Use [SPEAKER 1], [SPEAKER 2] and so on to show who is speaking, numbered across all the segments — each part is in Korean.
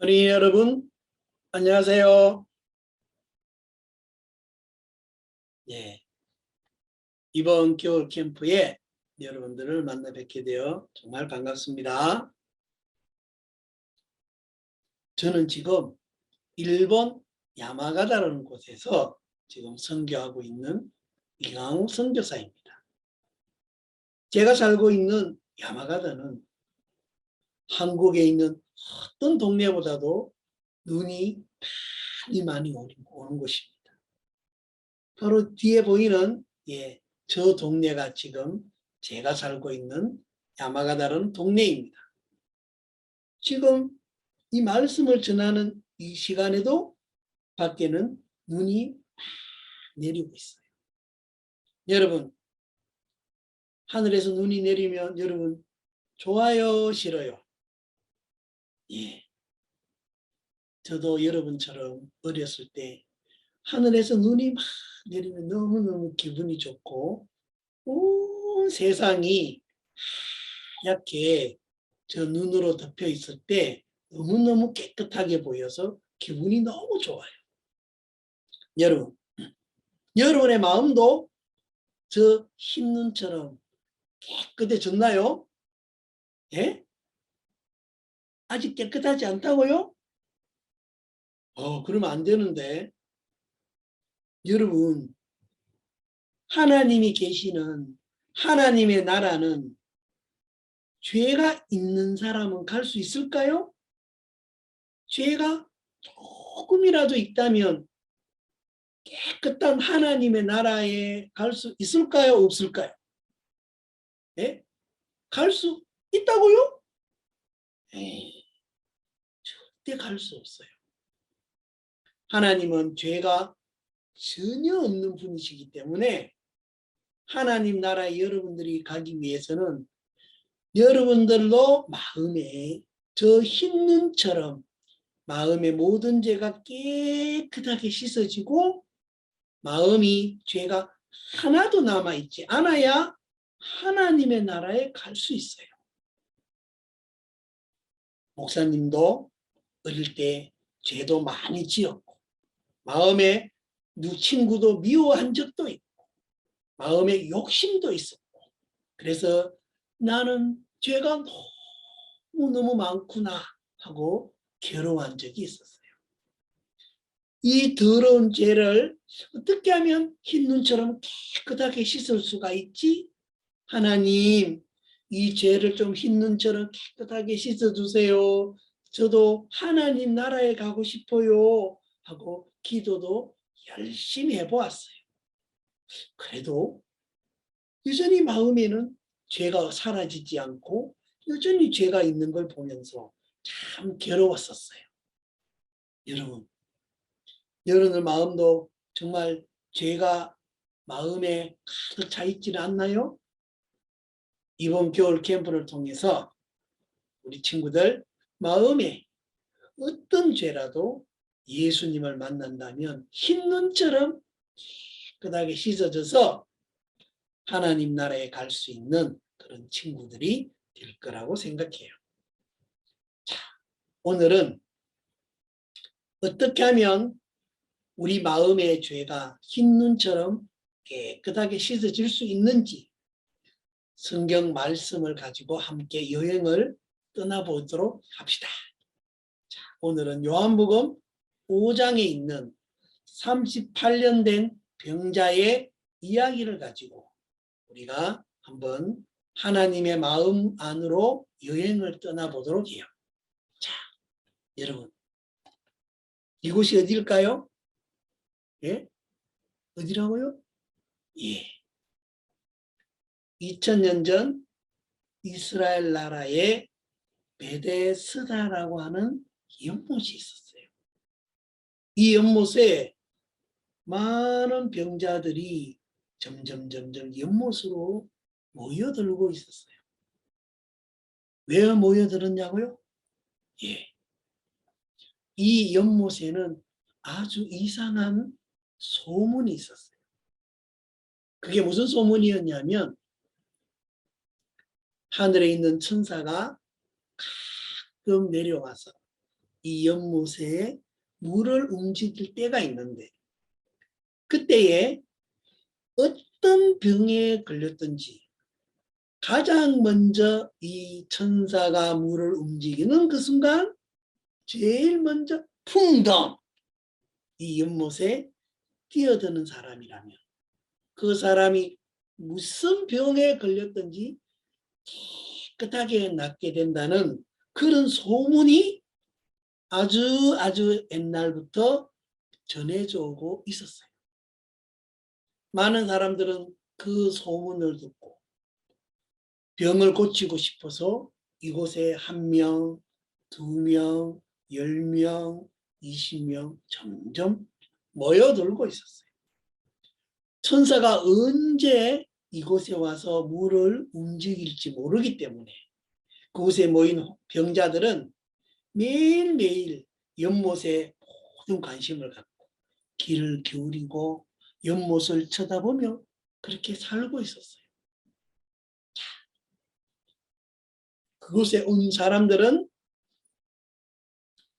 [SPEAKER 1] 어린이 여러분, 안녕하세요. 예, 이번 겨울 캠프에 여러분들을 만나 뵙게 되어 정말 반갑습니다. 저는 지금 일본 야마가다라는 곳에서 지금 선교하고 있는 이강욱 선교사입니다. 제가 살고 있는 야마가다는 한국에 있는 어떤 동네보다도 눈이 많이 오는 곳입니다. 바로 뒤에 보이는 저 동네가 지금 제가 살고 있는 야마가다라는 동네입니다. 지금 이 말씀을 전하는 이 시간에도 밖에는 눈이 내리고 있어요. 여러분, 하늘에서 눈이 내리면 여러분 좋아요, 싫어요? 예. 저도 여러분처럼 어렸을 때 하늘에서 눈이 막 내리면 너무너무 기분이 좋고 온 세상이 하얗게 저 눈으로 덮여 있을 때 너무너무 깨끗하게 보여서 기분이 너무 좋아요. 여러분, 여러분의 마음도 저 흰 눈처럼 깨끗해졌나요? 예? 아직 깨끗하지 않다고요? 그러면 안 되는데. 여러분, 하나님이 계시는 하나님의 나라는 죄가 있는 사람은 갈 수 있을까요? 죄가 조금이라도 있다면 깨끗한 하나님의 나라에 갈 수 있을까요? 없을까요? 예? 갈 수 있다고요? 에이, 절대 갈 수 없어요. 하나님은 죄가 전혀 없는 분이시기 때문에 하나님 나라에 여러분들이 가기 위해서는 여러분들도 마음에 저 흰 눈처럼 마음의 모든 죄가 깨끗하게 씻어지고 마음이 죄가 하나도 남아있지 않아야 하나님의 나라에 갈 수 있어요. 목사님도 어릴 때 죄도 많이 지었고 마음에 친구도 미워한 적도 있고 마음에 욕심도 있었고 그래서 나는 죄가 너무너무 많구나 하고 괴로워한 적이 있었어요. 이 더러운 죄를 어떻게 하면 흰 눈처럼 깨끗하게 씻을 수가 있지? 하나님, 이 죄를 좀 흰 눈처럼 깨끗하게 씻어주세요. 저도 하나님 나라에 가고 싶어요. 하고 기도도 열심히 해보았어요. 그래도 여전히 마음에는 죄가 사라지지 않고 여전히 죄가 있는 걸 보면서 참 괴로웠었어요. 여러분의 마음도 정말 죄가 마음에 가득 차 있지는 않나요? 이번 겨울 캠프를 통해서 우리 친구들 마음에 어떤 죄라도 예수님을 만난다면 흰 눈처럼 깨끗하게 씻어져서 하나님 나라에 갈 수 있는 그런 친구들이 될 거라고 생각해요. 자, 오늘은 어떻게 하면 우리 마음의 죄가 흰 눈처럼 깨끗하게 씻어질 수 있는지 성경 말씀을 가지고 함께 여행을 떠나보도록 합시다. 자, 오늘은 요한복음 5장에 있는 38년 된 병자의 이야기를 가지고 우리가 한번 하나님의 마음 안으로 여행을 떠나보도록 해요. 자, 여러분, 이곳이 어디일까요? 예? 어디라고요? 예. 2000년 전 이스라엘 나라에 베데스다라고 하는 연못이 있었어요. 이 연못에 많은 병자들이 점점 연못으로 모여들고 있었어요. 왜 모여들었냐고요? 예. 이 연못에는 아주 이상한 소문이 있었어요. 그게 무슨 소문이었냐면 하늘에 있는 천사가 가끔 내려와서 이 연못에 물을 움직일 때가 있는데 그때에 어떤 병에 걸렸든지 가장 먼저 이 천사가 물을 움직이는 그 순간 제일 먼저 풍덩 이 연못에 뛰어드는 사람이라면 그 사람이 무슨 병에 걸렸든지 깨끗하게 낫게 된다는 그런 소문이 아주 옛날부터 전해져 오고 있었어요. 많은 사람들은 그 소문을 듣고 병을 고치고 싶어서 이곳에 1명, 2명, 10명, 20명 점점 모여들고 있었어요. 천사가 언제 이곳에 와서 물을 움직일지 모르기 때문에 그곳에 모인 병자들은 매일매일 연못에 모든 관심을 갖고 귀를 기울이고 연못을 쳐다보며 그렇게 살고 있었어요. 그곳에 온 사람들은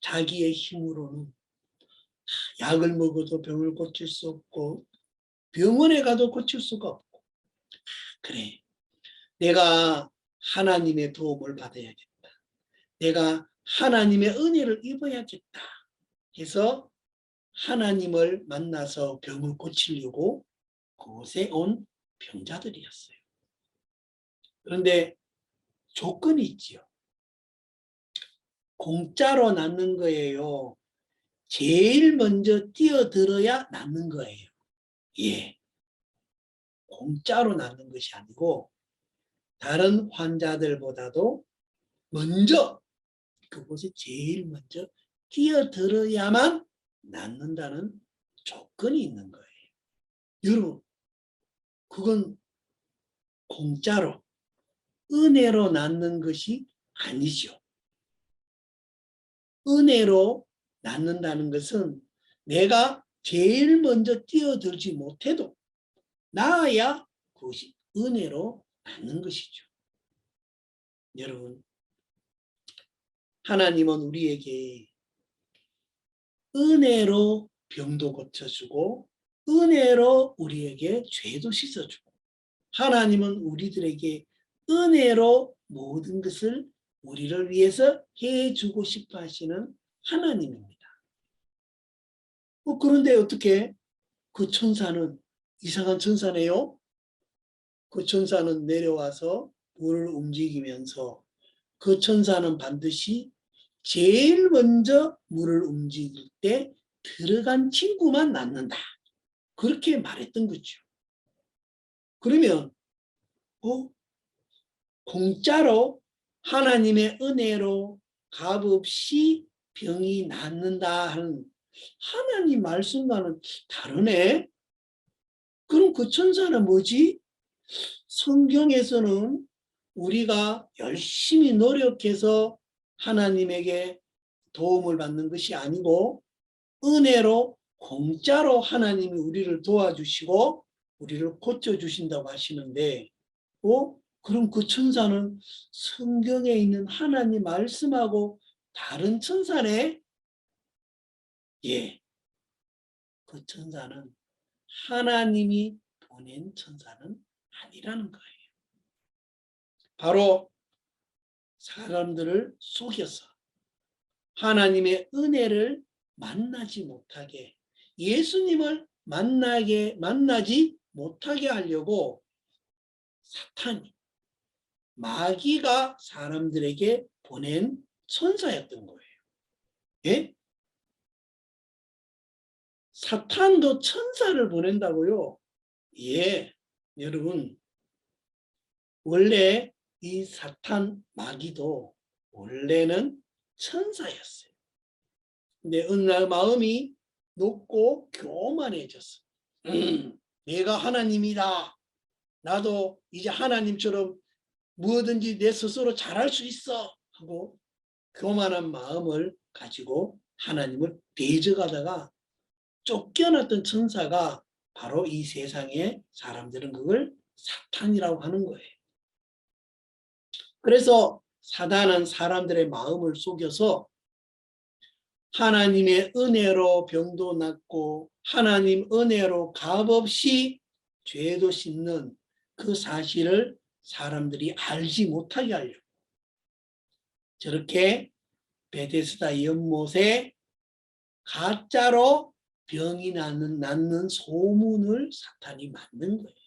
[SPEAKER 1] 자기의 힘으로는 약을 먹어도 병을 고칠 수 없고 병원에 가도 고칠 수가 없고 그래 내가 하나님의 도움을 받아야겠다. 내가 하나님의 은혜를 입어야겠다 해서 하나님을 만나서 병을 고치려고 그곳에 온 병자들이었어요. 그런데 조건이 있지요. 공짜로 낫는 거예요. 제일 먼저 뛰어들어야 낫는 거예요. 예, 공짜로 낫는 것이 아니고 다른 환자들보다도 먼저 그곳에 제일 먼저 뛰어들어야만 낫는다는 조건이 있는 거예요. 여러분, 그건 공짜로 은혜로 낫는 것이 아니죠. 은혜로 낫는다는 것은 내가 제일 먼저 뛰어들지 못해도 나아야 그것이 은혜로 낫는 것이죠. 여러분, 하나님은 우리에게 은혜로 병도 고쳐주고 은혜로 우리에게 죄도 씻어주고 하나님은 우리들에게 은혜로 모든 것을 우리를 위해서 해주고 싶어 하시는 하나님입니다. 그런데 어떻게 그 천사는 이상한 천사네요. 그 천사는 내려와서 물을 움직이면서 그 천사는 반드시 제일 먼저 물을 움직일 때 들어간 친구만 낫는다. 그렇게 말했던 거죠. 그러면 공짜로 하나님의 은혜로 값없이 병이 낫는다 하는 하나님 말씀과는 다르네. 그럼 그 천사는 뭐지? 성경에서는 우리가 열심히 노력해서 하나님에게 도움을 받는 것이 아니고 은혜로 공짜로 하나님이 우리를 도와주시고 우리를 고쳐주신다고 하시는데 그럼 그 천사는 성경에 있는 하나님 말씀하고 다른 천사네? 예, 그 천사는 하나님이 보낸 천사는 아니라는 거예요. 바로 사람들을 속여서 하나님의 은혜를 만나지 못하게 예수님을 만나지 못하게 하려고 사탄이 마귀가 사람들에게 보낸 천사였던 거예요. 예? 사탄도 천사를 보낸다고요? 예, 여러분 원래 이 사탄 마귀도 원래는 천사였어요. 근데 어느 날 마음이 높고 교만해졌어. 내가 하나님이다. 나도 이제 하나님처럼 무엇든지 내 스스로 잘할 수 있어 하고 교만한 마음을 가지고 하나님을 대적하다가 쫓겨났던 천사가 바로 이 세상의 사람들은 그걸 사탄이라고 하는 거예요. 그래서 사단은 사람들의 마음을 속여서 하나님의 은혜로 병도 낫고 하나님 은혜로 값없이 죄도 씻는 그 사실을 사람들이 알지 못하게 하려고 저렇게 베데스다 연못에 가짜로 병이 낫는 소문을 사탄이 만든 거예요.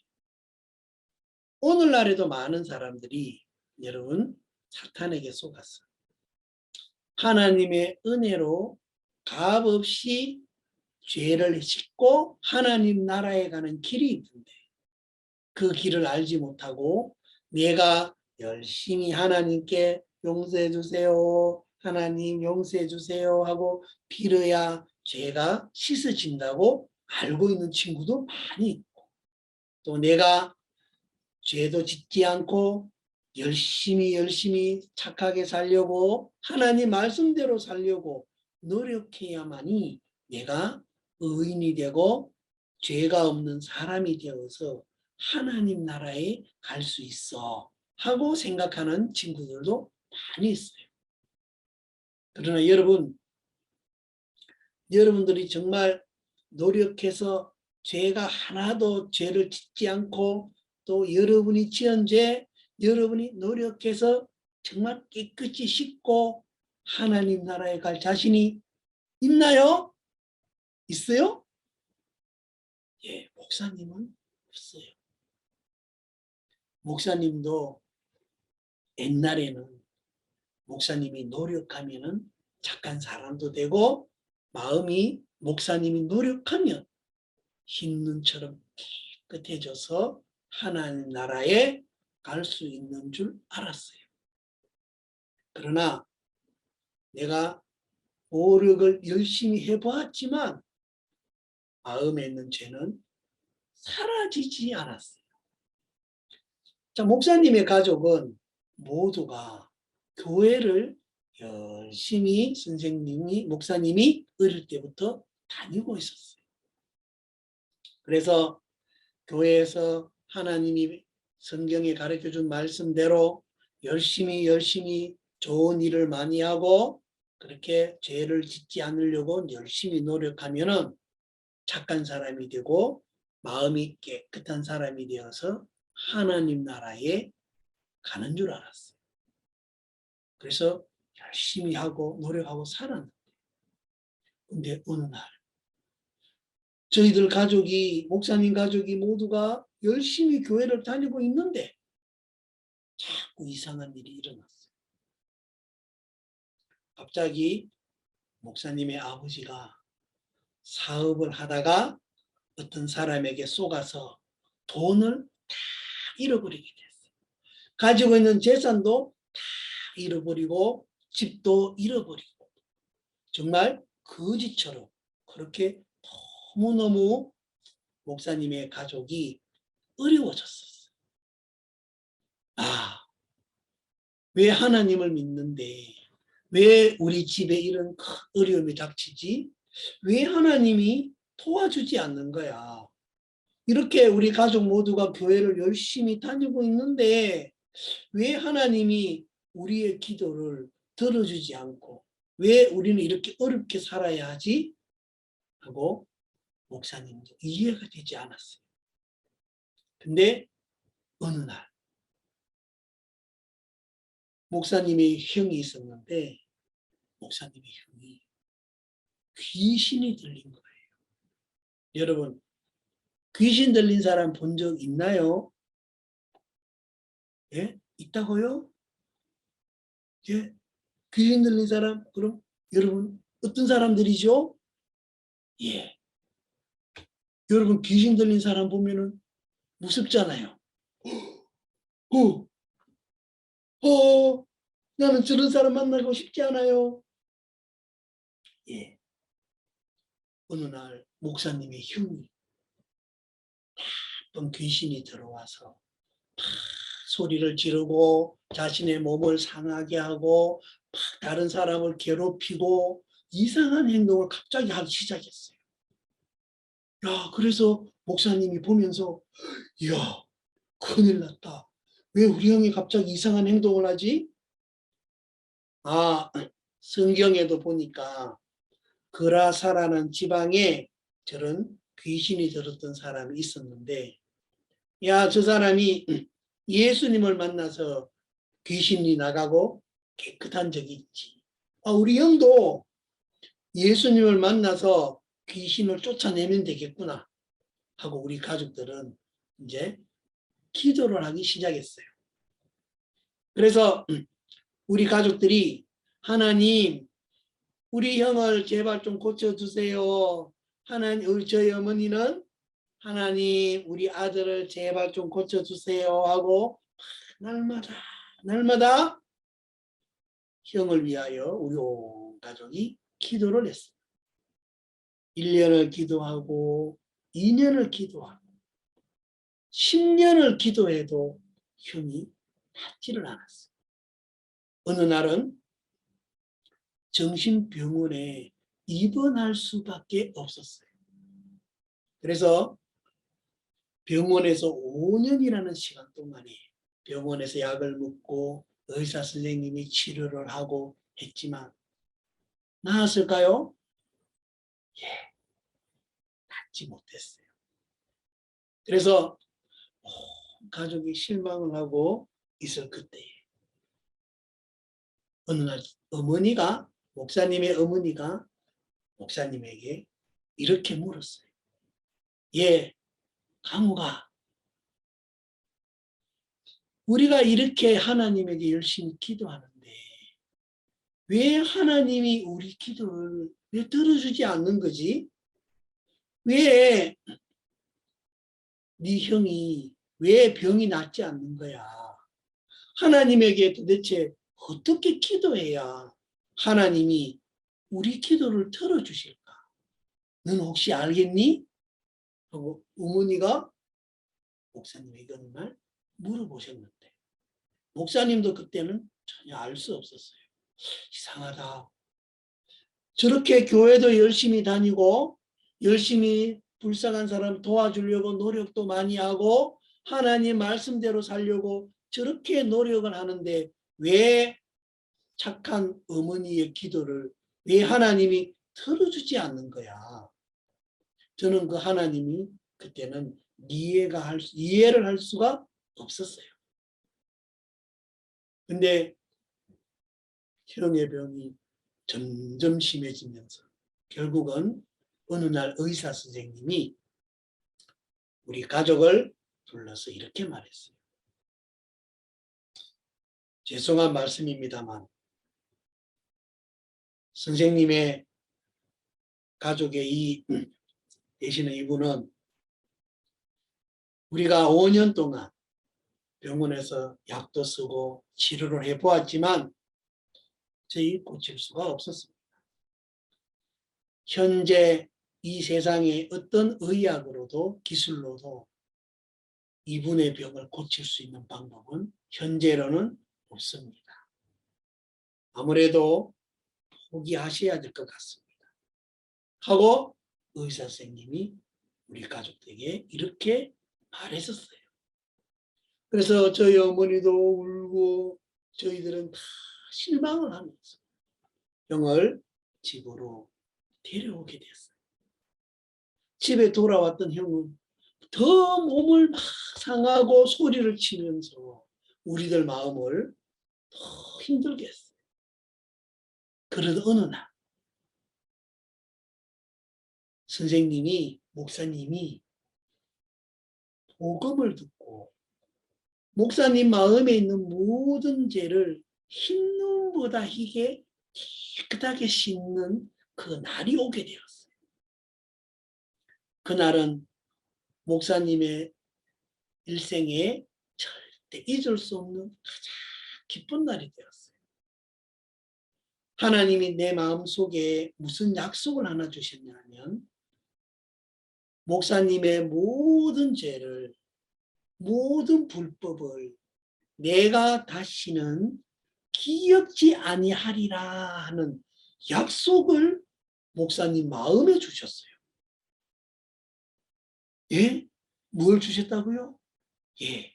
[SPEAKER 1] 오늘날에도 많은 사람들이 여러분 사탄에게 속았어요. 하나님의 은혜로 값없이 죄를 씻고 하나님 나라에 가는 길이 있는데 그 길을 알지 못하고 내가 열심히 하나님께 용서해 주세요. 하나님 용서해 주세요 하고 빌어야 죄가 씻어진다고 알고 있는 친구도 많이 있고 또 내가 죄도 짓지 않고 열심히 착하게 살려고 하나님 말씀대로 살려고 노력해야만이 내가 의인이 되고 죄가 없는 사람이 되어서 하나님 나라에 갈 수 있어 하고 생각하는 친구들도 많이 있어요. 그러나 여러분들이 정말 노력해서 죄가 하나도 죄를 짓지 않고 또 여러분이 지은 죄 여러분이 노력해서 정말 깨끗이 씻고 하나님 나라에 갈 자신이 있나요? 있어요? 예, 목사님은 없어요. 목사님도 옛날에는 목사님이 노력하면은 착한 사람도 되고 마음이 목사님이 노력하면 흰 눈처럼 깨끗해져서 하나님 나라에 갈 수 있는 줄 알았어요. 그러나 내가 노력을 열심히 해보았지만 마음에 있는 죄는 사라지지 않았어요. 자, 목사님의 가족은 모두가 교회를 열심히 목사님이 어릴 때부터 다니고 있었어요. 그래서 교회에서 하나님이 성경에 가르쳐준 말씀대로 열심히 좋은 일을 많이 하고 그렇게 죄를 짓지 않으려고 열심히 노력하면은 착한 사람이 되고 마음이 깨끗한 사람이 되어서 하나님 나라에 가는 줄 알았어요. 그래서 열심히 하고 노력하고 살았는데 근데 어느 날 저희들 가족이 목사님 가족이 모두가 열심히 교회를 다니고 있는데 자꾸 이상한 일이 일어났어요. 갑자기 목사님의 아버지가 사업을 하다가 어떤 사람에게 속아서 돈을 다 잃어버리게 됐어요. 가지고 있는 재산도 다 잃어버리고 집도 잃어버리고 정말 거지처럼 그렇게 너무너무 목사님의 가족이 어려워졌었어요. 아, 왜 하나님을 믿는데 왜 우리 집에 이런 큰 어려움이 닥치지? 왜 하나님이 도와주지 않는 거야? 이렇게 우리 가족 모두가 교회를 열심히 다니고 있는데 왜 하나님이 우리의 기도를 들어주지 않고 왜 우리는 이렇게 어렵게 살아야 하지? 하고 목사님도 이해가 되지 않았어요. 근데 어느 날 목사님의 형이 있었는데 목사님의 형이 귀신이 들린 거예요. 여러분 귀신 들린 사람 본 적 있나요? 예? 있다고요? 예? 귀신 들린 사람 그럼 여러분 어떤 사람들이죠? 예. 여러분 귀신 들린 사람 보면은 무섭잖아요. 어, 나는 저런 사람 만나고 싶지 않아요. 예. 어느 날 목사님의 형이 어떤 귀신이 들어와서 소리를 지르고 자신의 몸을 상하게 하고 다른 사람을 괴롭히고 이상한 행동을 갑자기 하기 시작했어요. 야, 그래서 목사님이 보면서 이야, 큰일 났다. 왜 우리 형이 갑자기 이상한 행동을 하지? 아, 성경에도 보니까 그라사라는 지방에 저런 귀신이 들었던 사람이 있었는데, 야, 저 사람이 예수님을 만나서 귀신이 나가고 깨끗한 적이 있지. 우리 형도 예수님을 만나서 귀신을 쫓아내면 되겠구나 하고 우리 가족들은 이제 기도를 하기 시작했어요. 그래서 우리 가족들이 하나님, 우리 형을 제발 좀 고쳐주세요. 하나님, 저희 어머니는 하나님, 우리 아들을 제발 좀 고쳐주세요 하고 날마다 형을 위하여 우리 온 가족이 기도를 했어요. 1년을 기도하고 2년을 기도하고 10년을 기도해도 형이 낫지를 않았어요. 어느 날은 정신병원에 입원할 수밖에 없었어요. 그래서 병원에서 5년이라는 시간 동안에 병원에서 약을 먹고 의사 선생님이 치료를 하고 했지만 나았을까요? 예, 낫지 못했어요. 그래서 가족이 실망을 하고 있을 그때에 어느 날 목사님의 어머니가 목사님에게 이렇게 물었어요. 예, 강우가, 우리가 이렇게 하나님에게 열심히 기도하는데 왜 하나님이 우리 기도를 왜 들어주지 않는 거지? 왜 네 형이 왜 병이 낫지 않는 거야? 하나님에게 도대체 어떻게 기도해야 하나님이 우리 기도를 들어주실까? 넌 혹시 알겠니? 하고 어머니가 목사님에게 어느 날 물어보셨는데 목사님도 그때는 전혀 알 수 없었어요. 이상하다. 저렇게 교회도 열심히 다니고 열심히 불쌍한 사람 도와주려고 노력도 많이 하고 하나님 말씀대로 살려고 저렇게 노력을 하는데 왜 착한 어머니의 기도를 왜 하나님이 들어주지 않는 거야? 저는 그 하나님이 그때는 이해를 할 수가 없었어요. 근데 형의 병이 점점 심해지면서 결국은 어느 날 의사 선생님이 우리 가족을 불러서 이렇게 말했어요. 죄송한 말씀입니다만 선생님의 가족의 되시는 이분은 우리가 5년 동안 병원에서 약도 쓰고 치료를 해보았지만 저희 고칠 수가 없었습니다. 현재 이 세상에 어떤 의학으로도 기술로도 이분의 병을 고칠 수 있는 방법은 현재로는 없습니다. 아무래도 포기하셔야 될 것 같습니다. 하고 의사 선생님이 우리 가족에게 이렇게 말했었어요. 그래서 저희 어머니도 울고 저희들은 다 실망을 하면서 형을 집으로 데려오게 됐어요. 집에 돌아왔던 형은 더 몸을 막 상하고 소리를 치면서 우리들 마음을 더 힘들게 했어요. 그러던 어느 날 목사님이 복음을 듣고 목사님 마음에 있는 모든 죄를 흰눈보다 희게 깨끗하게 씻는 그 날이 오게 되었어요. 그날은 목사님의 일생에 절대 잊을 수 없는 가장 기쁜 날이 되었어요. 하나님이 내 마음속에 무슨 약속을 하나 주셨냐면 목사님의 모든 죄를 모든 불법을 내가 다시는 기억지 아니하리라 하는 약속을 목사님 마음에 주셨어요. 예? 뭘 주셨다고요? 예.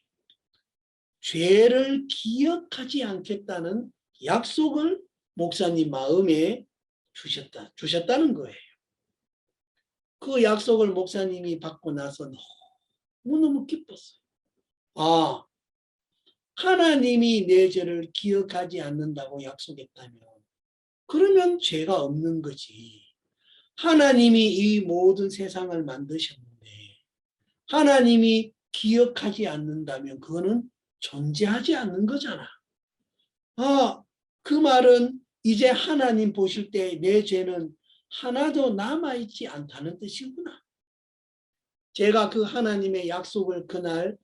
[SPEAKER 1] 죄를 기억하지 않겠다는 약속을 목사님 마음에 주셨다는 거예요. 그 약속을 목사님이 받고 나서 너무너무 기뻤어요. 아, 하나님이 내 죄를 기억하지 않는다고 약속했다면 그러면 죄가 없는 거지. 하나님이 이 모든 세상을 만드셨는데 하나님이 기억하지 않는다면 그거는 존재하지 않는 거잖아. 아, 그 말은 이제 하나님 보실 때 내 죄는 하나도 남아있지 않다는 뜻이구나. 제가 그 하나님의 약속을 그날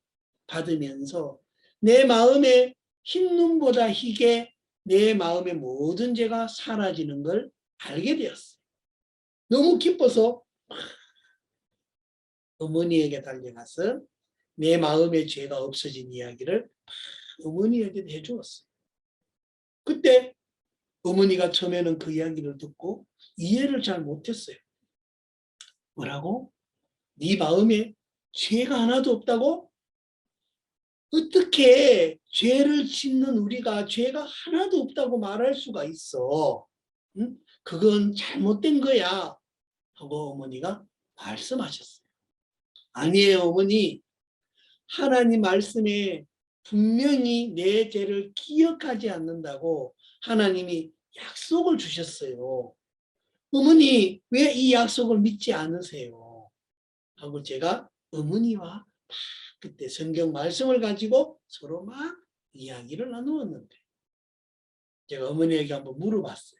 [SPEAKER 1] 받으면서 내 마음에 흰눈보다 희게 내 마음의 모든 죄가 사라지는 걸 알게 되었어요. 너무 기뻐서 어머니에게 달려가서 내 마음의 죄가 없어진 이야기를 어머니에게 해주었어요. 그때 어머니가 처음에는 그 이야기를 듣고 이해를 잘 못했어요. 뭐라고? 네 마음에 죄가 하나도 없다고? 어떻게 죄를 짓는 우리가 죄가 하나도 없다고 말할 수가 있어? 응? 그건 잘못된 거야. 하고 어머니가 말씀하셨어요. 아니에요, 어머니. 하나님 말씀에 분명히 내 죄를 기억하지 않는다고 하나님이 약속을 주셨어요. 어머니, 왜 이 약속을 믿지 않으세요? 하고 제가 어머니와 그때 성경 말씀을 가지고 서로 막 이야기를 나누었는데 제가 어머니에게 한번 물어봤어요.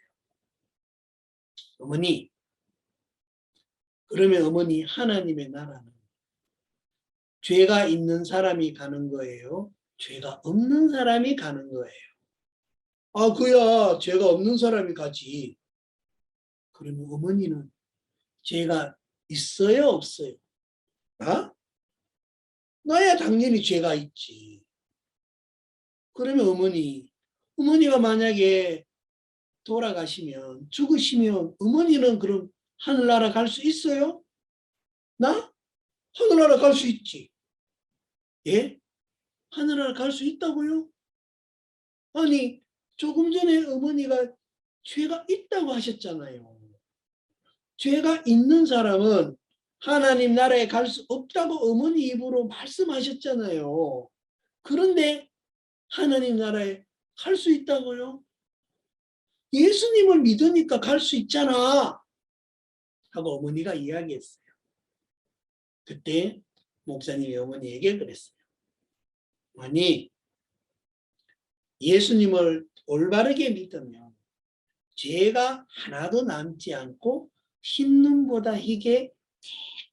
[SPEAKER 1] 어머니, 그러면 어머니 하나님의 나라는 죄가 있는 사람이 가는 거예요? 죄가 없는 사람이 가는 거예요? 아, 그야 죄가 없는 사람이 가지. 그러면 어머니는 죄가 있어요, 없어요? 아? 나야 당연히 죄가 있지. 그러면 어머니가 만약에 돌아가시면, 죽으시면 어머니는 그럼 하늘나라 갈 수 있어요? 나? 하늘나라 갈 수 있지. 예? 하늘나라 갈 수 있다고요? 아니, 조금 전에 어머니가 죄가 있다고 하셨잖아요. 죄가 있는 사람은 하나님 나라에 갈 수 없다고 어머니 입으로 말씀하셨잖아요. 그런데 하나님 나라에 갈 수 있다고요? 예수님을 믿으니까 갈 수 있잖아. 하고 어머니가 이야기했어요. 그때 목사님이 어머니에게 그랬어요. 아니, 예수님을 올바르게 믿으면 죄가 하나도 남지 않고 흰눈보다 희게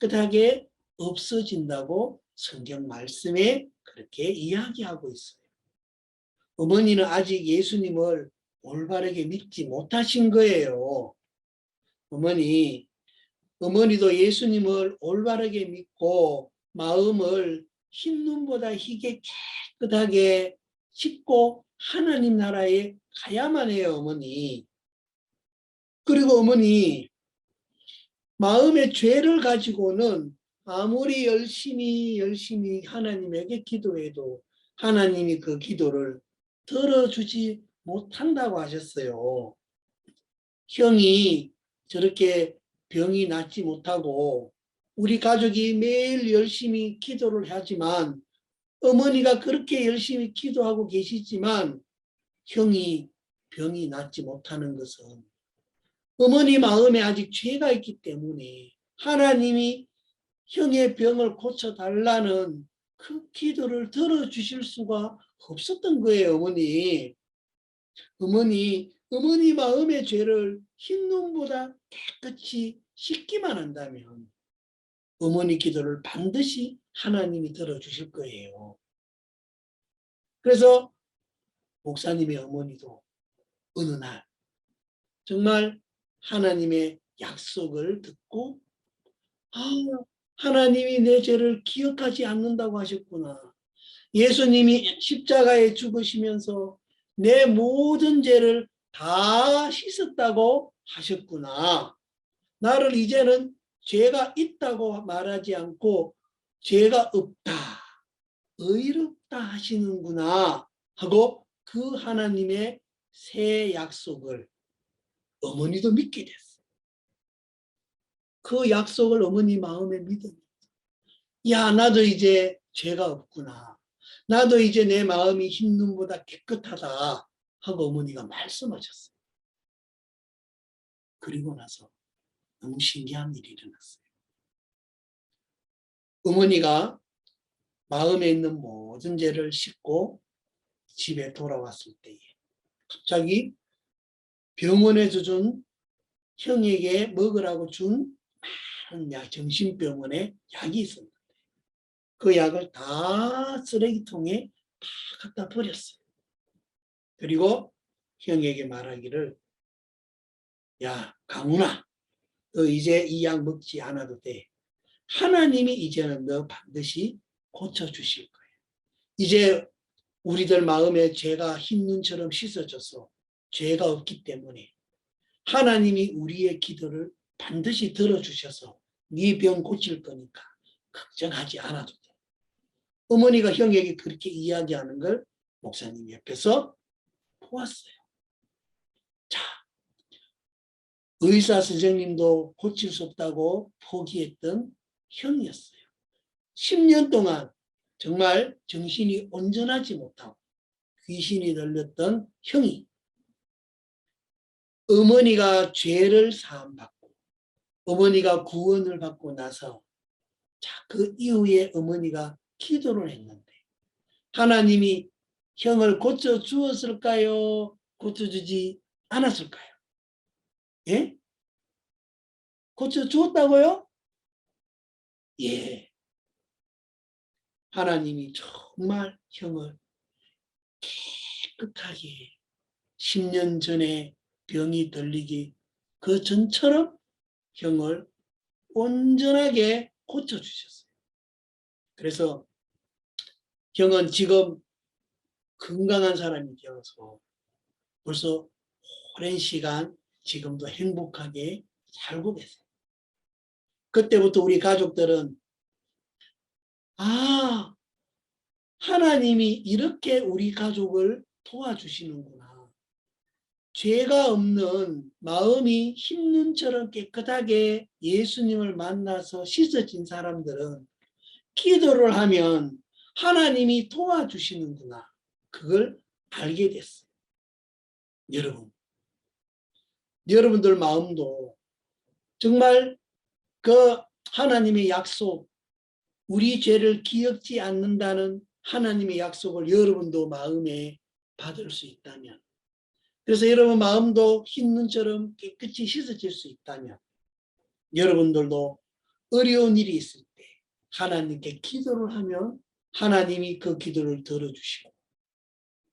[SPEAKER 1] 깨끗하게 없어진다고 성경 말씀에 그렇게 이야기하고 있어요. 어머니는 아직 예수님을 올바르게 믿지 못하신 거예요. 어머니도 예수님을 올바르게 믿고 마음을 흰눈보다 희게 깨끗하게 씻고 하나님 나라에 가야만 해요, 어머니. 그리고 어머니, 마음의 죄를 가지고는 아무리 열심히 하나님에게 기도해도 하나님이 그 기도를 들어주지 못한다고 하셨어요. 형이 저렇게 병이 낫지 못하고 우리 가족이 매일 열심히 기도를 하지만 어머니가 그렇게 열심히 기도하고 계시지만 형이 병이 낫지 못하는 것은 어머니 마음에 아직 죄가 있기 때문에 하나님이 형의 병을 고쳐달라는 그 기도를 들어주실 수가 없었던 거예요, 어머니. 어머니 마음의 죄를 흰눈보다 깨끗이 씻기만 한다면 어머니 기도를 반드시 하나님이 들어주실 거예요. 그래서 목사님의 어머니도 어느 날 정말 하나님의 약속을 듣고 하나님이 내 죄를 기억하지 않는다고 하셨구나. 예수님이 십자가에 죽으시면서 내 모든 죄를 다 씻었다고 하셨구나. 나를 이제는 죄가 있다고 말하지 않고 죄가 없다, 의롭다 하시는구나 하고 그 하나님의 새 약속을 어머니도 믿게 됐어요. 그 약속을 어머니 마음에 믿었어요. 야, 나도 이제 죄가 없구나. 나도 이제 내 마음이 흰 눈보다 깨끗하다 하고 어머니가 말씀하셨어요. 그리고 나서 너무 신기한 일이 일어났어요. 어머니가 마음에 있는 모든 죄를 씻고 집에 돌아왔을 때에 갑자기 병원에서 준 형에게 먹으라고 준 많은 약, 정신병원에 약이 있었는데 그 약을 다 쓰레기통에 다 갖다 버렸어요. 그리고 형에게 말하기를, 야, 강훈아, 너 이제 이 약 먹지 않아도 돼. 하나님이 이제는 너 반드시 고쳐주실 거예요. 이제 우리들 마음에 죄가 흰 눈처럼 씻어져서 죄가 없기 때문에 하나님이 우리의 기도를 반드시 들어주셔서 네 병 고칠 거니까 걱정하지 않아도 돼. 어머니가 형에게 그렇게 이야기하는 걸 목사님 옆에서 보았어요. 자, 의사 선생님도 고칠 수 없다고 포기했던 형이었어요. 10년 동안 정말 정신이 온전하지 못하고 귀신이 들렸던 형이 어머니가 죄를 사함받고 어머니가 구원을 받고 나서 자, 그 이후에 어머니가 기도를 했는데 하나님이 형을 고쳐주었을까요? 고쳐주지 않았을까요? 예? 고쳐주었다고요? 예. 하나님이 정말 형을 깨끗하게 10년 전에 병이 들리기 그 전처럼 형을 온전하게 고쳐주셨어요. 그래서 형은 지금 건강한 사람이 되어서 벌써 오랜 시간 지금도 행복하게 살고 계세요. 그때부터 우리 가족들은 아, 하나님이 이렇게 우리 가족을 도와주시는구나. 죄가 없는 마음이 흰 눈처럼 깨끗하게 예수님을 만나서 씻어진 사람들은 기도를 하면 하나님이 도와주시는구나. 그걸 알게 됐어요. 여러분들 마음도 정말 그 하나님의 약속, 우리 죄를 기억지 않는다는 하나님의 약속을 여러분도 마음에 받을 수 있다면, 그래서 여러분 마음도 흰 눈처럼 깨끗이 씻어질 수 있다면 여러분들도 어려운 일이 있을 때 하나님께 기도를 하면 하나님이 그 기도를 들어주시고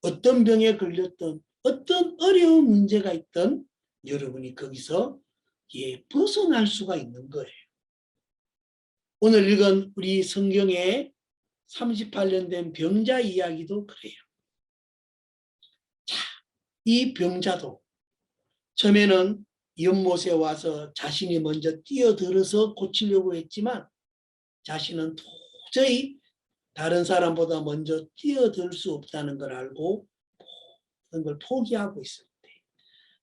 [SPEAKER 1] 어떤 병에 걸렸던 어떤 어려운 문제가 있던 여러분이 거기서 벗어날 수가 있는 거예요. 오늘 읽은 우리 성경의 38년 된 병자 이야기도 그래요. 자, 이 병자도 처음에는 연못에 와서 자신이 먼저 뛰어들어서 고치려고 했지만 자신은 도저히 다른 사람보다 먼저 뛰어들 수 없다는 걸 알고 모든 걸 포기하고 있을 때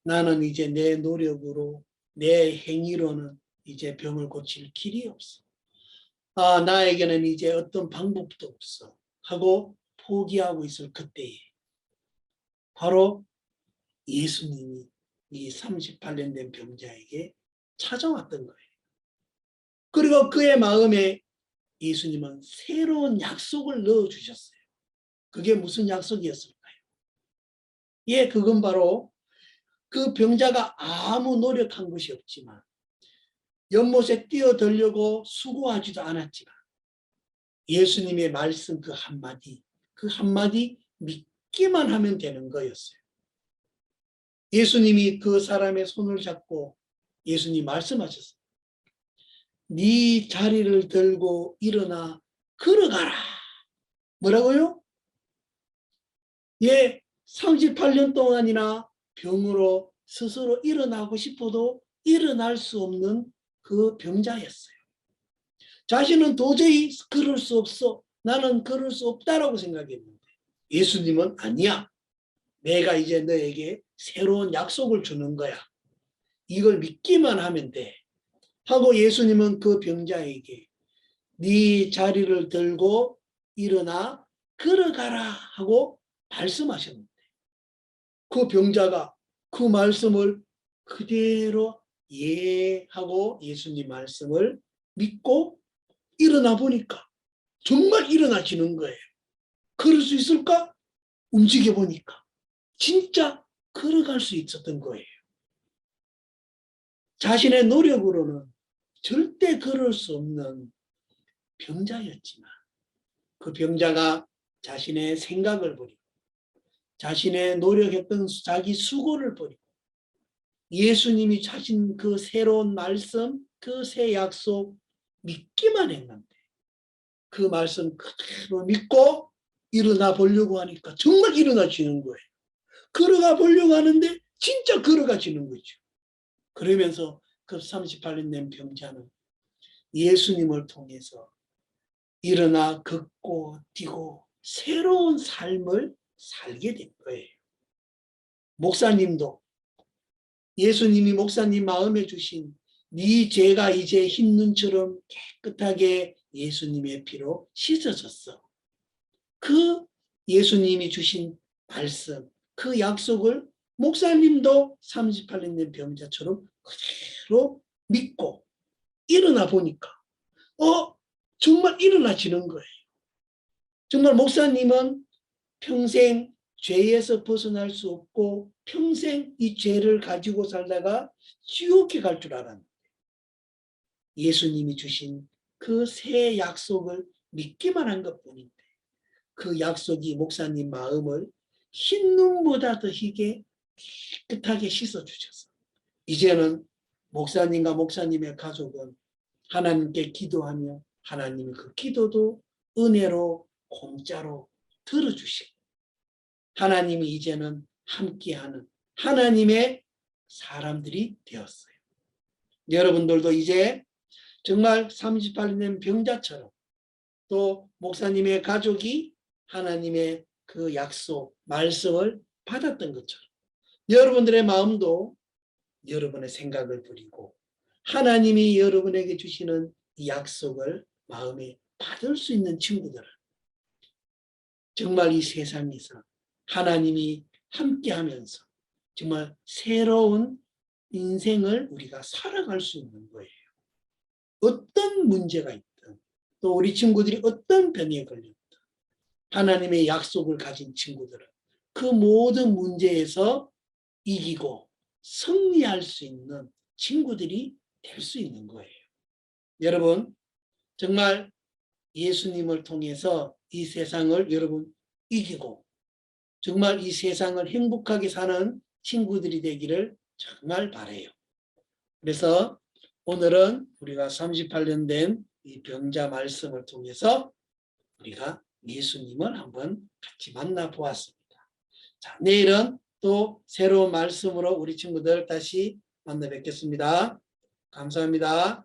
[SPEAKER 1] 나는 이제 내 노력으로 내 행위로는 이제 병을 고칠 길이 없어. 아, 나에게는 이제 어떤 방법도 없어 하고 포기하고 있을 그때에 바로 예수님이 이 38년 된 병자에게 찾아왔던 거예요. 그리고 그의 마음에 예수님은 새로운 약속을 넣어주셨어요. 그게 무슨 약속이었을까요? 예, 그건 바로 그 병자가 아무 노력한 것이 없지만 연못에 뛰어들려고 수고하지도 않았지만 예수님의 말씀 그 한마디 믿기만 하면 되는 거였어요. 예수님이 그 사람의 손을 잡고 예수님 말씀하셨어요. 네 자리를 들고 일어나 걸어가라. 뭐라고요? 예, 38년 동안이나 병으로 스스로 일어나고 싶어도 일어날 수 없는 그 병자였어요. 자신은 도저히 걸을 수 없어. 나는 걸을 수 없다라고 생각했는데 예수님은 아니야. 내가 이제 너에게 새로운 약속을 주는 거야. 이걸 믿기만 하면 돼. 하고 예수님은 그 병자에게 네 자리를 들고 일어나 걸어가라 하고 말씀하셨는데 그 병자가 그 말씀을 그대로 하고 예수님 말씀을 믿고 일어나 보니까 정말 일어나지는 거예요. 걸을 수 있을까? 움직여 보니까 진짜 걸어갈 수 있었던 거예요. 자신의 노력으로는 절대 걸을 수 없는 병자였지만 그 병자가 자신의 생각을 버리고 자신의 노력했던 자기 수고를 버리고 예수님이 자신 그 새로운 말씀, 그 새 약속 믿기만 했는데 그 말씀 그대로 믿고 일어나 보려고 하니까 정말 일어나지는 거예요. 걸어가 보려고 하는데 진짜 걸어가지는 거죠. 그러면서 그 38년 된 병자는 예수님을 통해서 일어나 걷고 뛰고 새로운 삶을 살게 된 거예요. 목사님도 예수님이 목사님 마음에 주신 네 죄가 이제 흰눈처럼 깨끗하게 예수님의 피로 씻어졌어. 그 예수님이 주신 말씀, 그 약속을 목사님도 38년 된 병자처럼 그대로 믿고 일어나 보니까 정말 일어나지는 거예요. 정말 목사님은 평생 죄에서 벗어날 수 없고 평생 이 죄를 가지고 살다가 지옥에 갈 줄 알았는데 예수님이 주신 그 새 약속을 믿기만 한 것뿐인데 그 약속이 목사님 마음을 흰눈보다 더 희게 깨끗하게 씻어주셔서 이제는 목사님과 목사님의 가족은 하나님께 기도하며 하나님이 그 기도도 은혜로 공짜로 들어주시고 하나님이 이제는 함께하는 하나님의 사람들이 되었어요. 여러분들도 이제 정말 38년 된 병자처럼 또 목사님의 가족이 하나님의 그 약속, 말씀을 받았던 것처럼 여러분들의 마음도 여러분의 생각을 버리고 하나님이 여러분에게 주시는 이 약속을 마음에 받을 수 있는 친구들은 정말 이 세상에서 하나님이 함께하면서 정말 새로운 인생을 우리가 살아갈 수 있는 거예요. 어떤 문제가 있든 또 우리 친구들이 어떤 병에 걸렸든 하나님의 약속을 가진 친구들은 그 모든 문제에서 이기고 승리할 수 있는 친구들이 될 수 있는 거예요. 여러분 정말 예수님을 통해서 이 세상을 여러분 이기고 정말 이 세상을 행복하게 사는 친구들이 되기를 정말 바라요. 그래서 오늘은 우리가 38년 된 이 병자 말씀을 통해서 우리가 예수님을 한번 같이 만나보았습니다. 자, 내일은 또 새로운 말씀으로 우리 친구들 다시 만나 뵙겠습니다. 감사합니다.